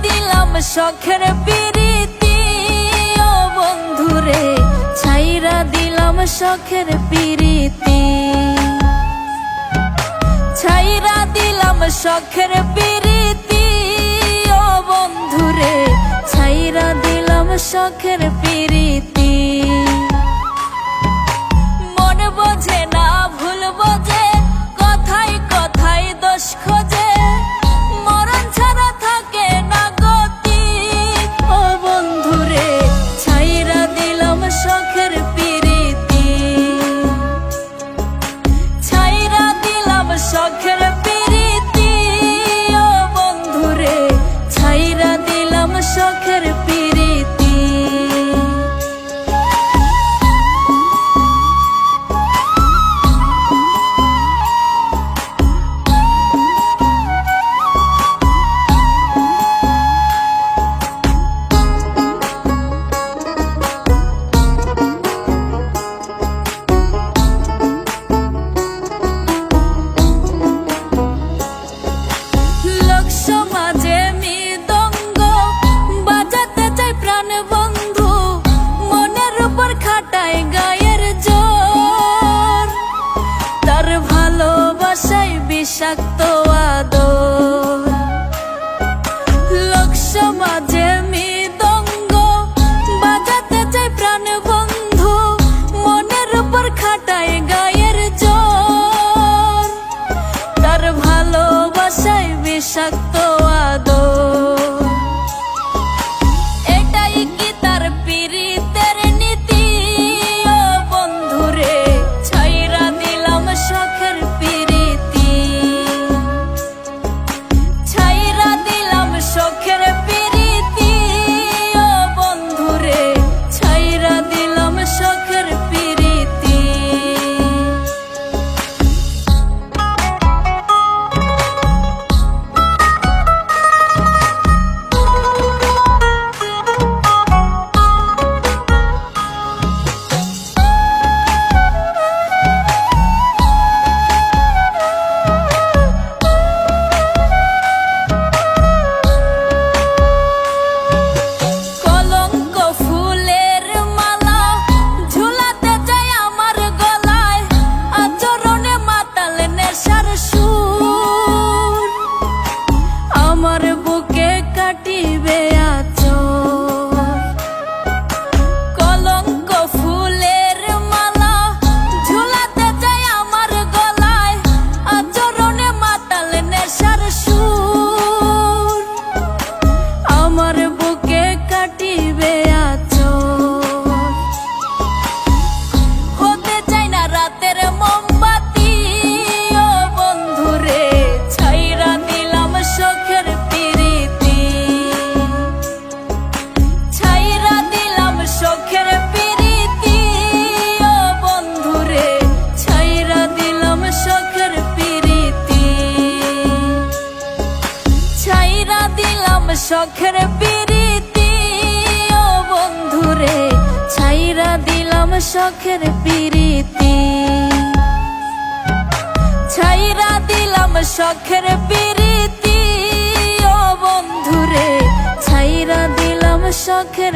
দিলাম শখের পিরিতি ও বন্ধুরে, ছাইরা দিলাম শখের পিরিতি, ছাইরা দিলাম শখের পিরিতি ও বন্ধুরে, ছাইরা দিলাম শখের পিরিতি। মন বোঝে না ভুল বোঝে, কথায় কথায় দোষ খোঁজে, মরণ ছাড়া থাকে না গতি ও বন্ধুরে, ছাইরা দিলাম শখের পিরিতি, ছাইরা দিলাম শখের পিরিতি ও বন্ধুরে, ছাইরা দিলাম শখের পিরিতি। সমাজে মৃদঙ্গ বাজাতে চাই প্রাণ বন্ধু, মনের উপর খাটায় গায়ের জোর, তার ভালোবাসায় বিষাক্ত আদর। লোক সমাজে মৃদঙ্গ বাজাতে চাই প্রাণ বন্ধু, মনের উপর খাটায় গায়ের জোর, তার ভালোবাসায় বিষাক্ত আদর। এটাই কি তার পিরিতের নীতি ও বন্ধুরে, ছাইরা দিলাম শখের পিরিতি, ছাইরা দিলাম শখের পিরিতি ও বন্ধুরে, ছাইরা দিলাম শখের পিরিতি। আমার বুকে কাটিবে আঁচল, কলঙ্ক ফুলের মালা ঝুলাতে চাই আমার গলায়, আচরণে মাতাল নেশার সুর, আমার বুকে কাটিবে আঁচল। হতে চাই না রাতের মোমবাতি ও বন্ধুরে, ছাইরা দিলাম শখের পিরিতি, ছাইরা দিলাম শখের পিরিতি ও বন্ধুরে, ছাইরা দিলাম শখের পিরিতি, ছাইরা দিলাম শখের পিরিতি ও বন্ধুরে, ছাইরা দিলাম শখের পিরিতি, ছাইরা দিলাম শখের পিরিতি ও বন্ধুরে, ছাইরা দিলাম শখের